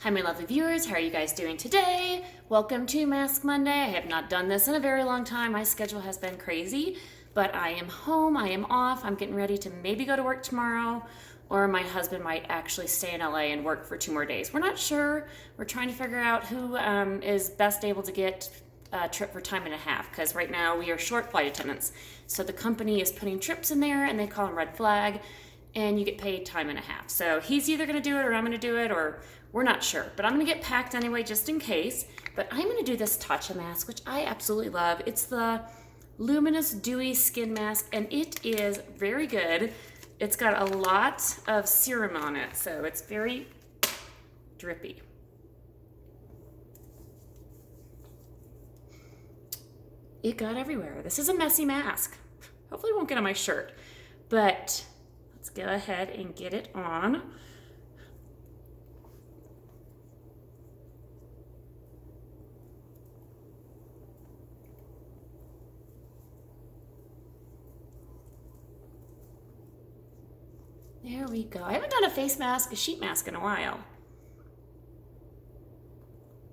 Hi my lovely viewers, how are you guys doing today? Welcome to Mask Monday. I have not done this in a very long time. My schedule has been crazy, but I am home, I am off. I'm getting ready to maybe go to work tomorrow, or my husband might actually stay in LA and work for 2 more days. We're not sure. We're trying to figure out who is best able to get a trip for time and a half, because right now we are short flight attendants. So the company is putting trips in there and they call them red flag, and you get paid time and a half. So he's either gonna do it or I'm gonna do it, or we're not sure. But I'm gonna get packed anyway just in case. But I'm gonna do this Tatcha mask, which I absolutely love. It's the Luminous Dewy Skin Mask, and it is very good. It's got a lot of serum on it, so it's very drippy. It got everywhere. This is a messy mask. Hopefully it won't get on my shirt, but let's go ahead and get it on. There we go. I haven't done a face mask, a sheet mask in a while.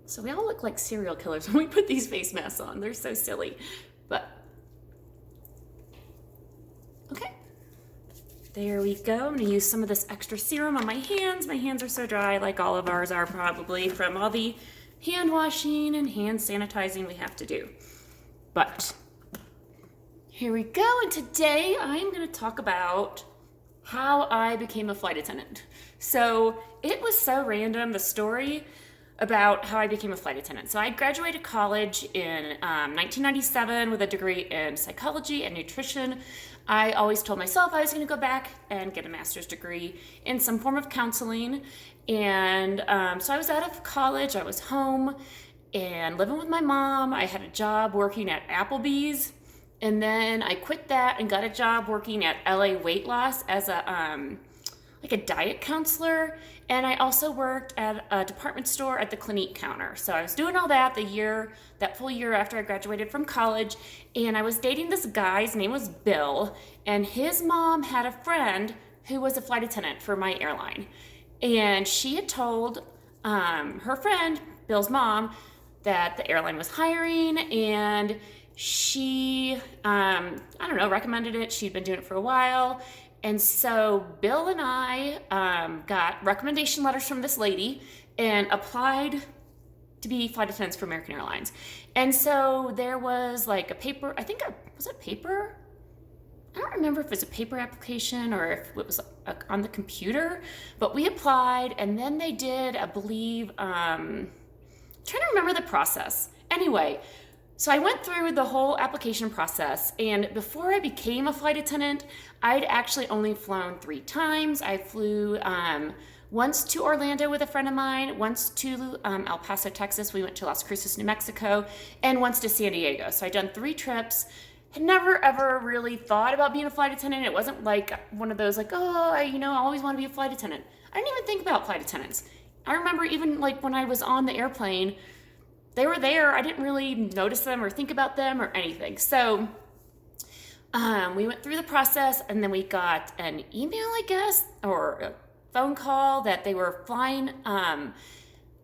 So we all look like serial killers when we put these face masks on. They're so silly, but okay. There we go. I'm gonna use some of this extra serum on my hands. My hands are so dry, like all of ours are probably, from all the hand washing and hand sanitizing we have to do. But here we go, and today I'm gonna talk about how I became a flight attendant. So it was so random, the story about how I became a flight attendant. So I graduated college in 1997 with a degree in psychology and nutrition. I always told myself I was gonna go back and get a master's degree in some form of counseling. And so I was out of college, I was home and living with my mom. I had a job working at Applebee's. And then I quit that and got a job working at LA Weight Loss as a like a diet counselor. And I also worked at a department store at the Clinique counter. So I was doing all that that full year after I graduated from college. And I was dating this guy, his name was Bill, and his mom had a friend who was a flight attendant for my airline. And she had told her friend, Bill's mom, that the airline was hiring, and she, I don't know, recommended it. She'd been doing it for a while. And so Bill and I got recommendation letters from this lady and applied to be flight attendants for American Airlines. And so there was like a paper, was it paper? I don't remember if it was a paper application or if it was on the computer, but we applied, and then they did, I believe, trying to remember the process. Anyway, so I went through the whole application process, and before I became a flight attendant, I'd actually only flown 3 times. I flew once to Orlando with a friend of mine, once to El Paso, Texas. We went to Las Cruces, New Mexico, and once to San Diego. So I'd done 3 trips. Had never ever really thought about being a flight attendant. It wasn't like one of those like, oh, I always want to be a flight attendant. I didn't even think about flight attendants. I remember even like when I was on the airplane, they were there. I didn't really notice them or think about them or anything. So we went through the process, and then we got an email, I guess, or a phone call that they were flying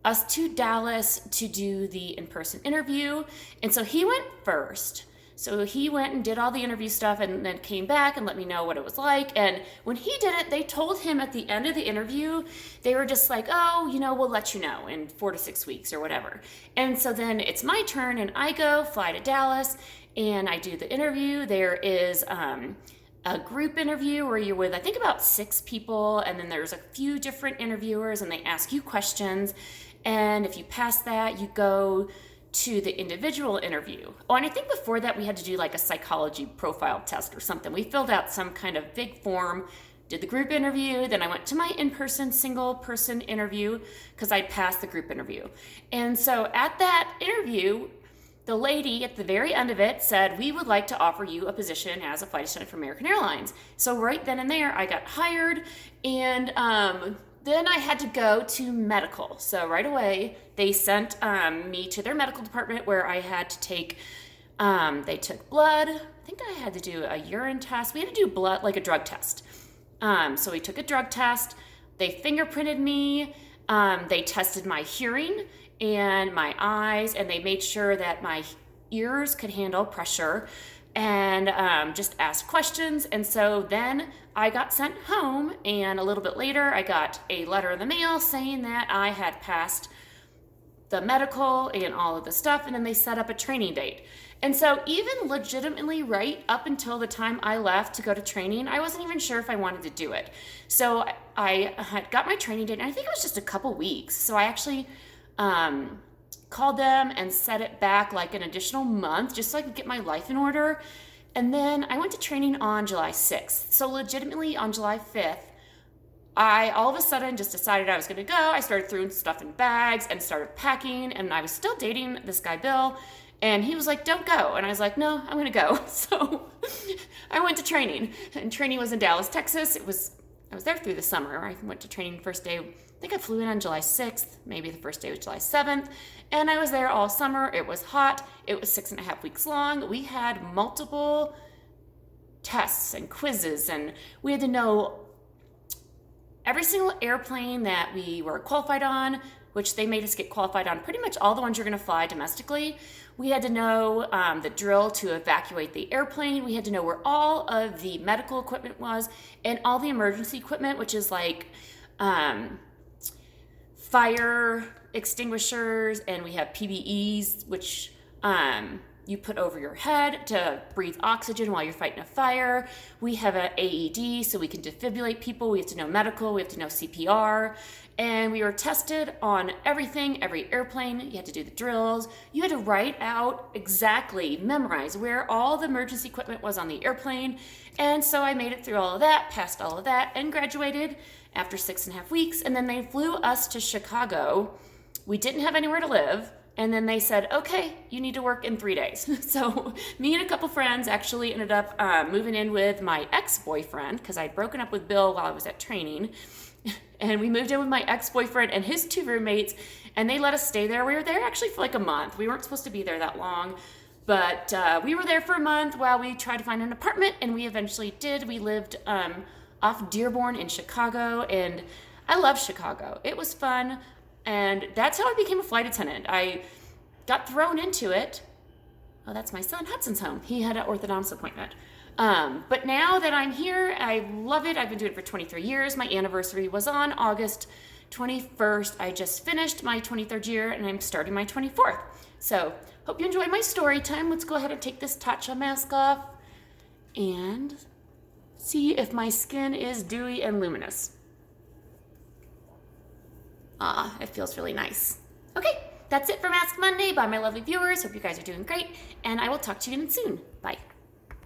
us to Dallas to do the in-person interview. And so he went first. So he went and did all the interview stuff and then came back and let me know what it was like. And when he did it, they told him at the end of the interview, they were just like, oh, we'll let you know in 4 to 6 weeks or whatever. And so then it's my turn, and I go fly to Dallas and I do the interview. There is a group interview where you're with, I think, about 6 people. And then there's a few different interviewers, and they ask you questions. And if you pass that, you go to the individual interview. Oh, and I think before that we had to do like a psychology profile test or something. We filled out some kind of big form, did the group interview, then I went to my in-person single person interview because I passed the group interview. And so at that interview, the lady at the very end of it said, we would like to offer you a position as a flight attendant for American Airlines. So right then and there I got hired, and then I had to go to medical. So right away, they sent me to their medical department where I had to take, they took blood. I think I had to do a urine test. We had to do blood, like a drug test. So we took a drug test. They fingerprinted me. They tested my hearing and my eyes, and they made sure that my ears could handle pressure, and just asked questions. And so then I got sent home, and a little bit later I got a letter in the mail saying that I had passed the medical and all of the stuff, and then they set up a training date. And so even legitimately right up until the time I left to go to training, I wasn't even sure if I wanted to do it. So I had got my training date, and I think it was just a couple weeks. So I actually called them and set it back like an additional month just so I could get my life in order. And then I went to training on July 6th. So legitimately on July 5th, I all of a sudden just decided I was going to go. I started throwing stuff in bags and started packing, and I was still dating this guy, Bill, and he was like, don't go. And I was like, no, I'm going to go. So I went to training, and training was in Dallas, Texas. I was there through the summer. I went to training the first day. I think I flew in on July 6th. Maybe the first day was July 7th. And I was there all summer. It was hot. It was 6.5 weeks long. We had multiple tests and quizzes, and we had to know every single airplane that we were qualified on, which they made us get qualified on pretty much all the ones you're going to fly domestically. We had to know the drill to evacuate the airplane. We had to know where all of the medical equipment was and all the emergency equipment, which is like fire extinguishers, and we have PBEs, which you put over your head to breathe oxygen while you're fighting a fire. We have an AED so we can defibrillate people. We have to know medical, we have to know CPR. And we were tested on everything, every airplane. You had to do the drills. You had to write out exactly, memorize where all the emergency equipment was on the airplane. And so I made it through all of that, passed all of that, and graduated after 6.5 weeks. And then they flew us to Chicago. We didn't have anywhere to live. And then they said, okay, you need to work in 3 days. So me and a couple friends actually ended up moving in with my ex-boyfriend, because I'd broken up with Bill while I was at training. And we moved in with my ex-boyfriend and his 2 roommates, and they let us stay there. We were there actually for like a month. We weren't supposed to be there that long, but we were there for a month while we tried to find an apartment, and we eventually did. We lived off Dearborn in Chicago, and I love Chicago. It was fun. And that's how I became a flight attendant. I got thrown into it. Oh, that's my son Hudson's home. He had an orthodontist appointment. But now that I'm here, I love it. I've been doing it for 23 years. My anniversary was on August 21st. I just finished my 23rd year, and I'm starting my 24th. So hope you enjoyed my story time. Let's go ahead and take this Tatcha mask off and see if my skin is dewy and luminous. It feels really nice. Okay, that's it for Mask Monday. Bye, my lovely viewers. Hope you guys are doing great, and I will talk to you again soon. Bye.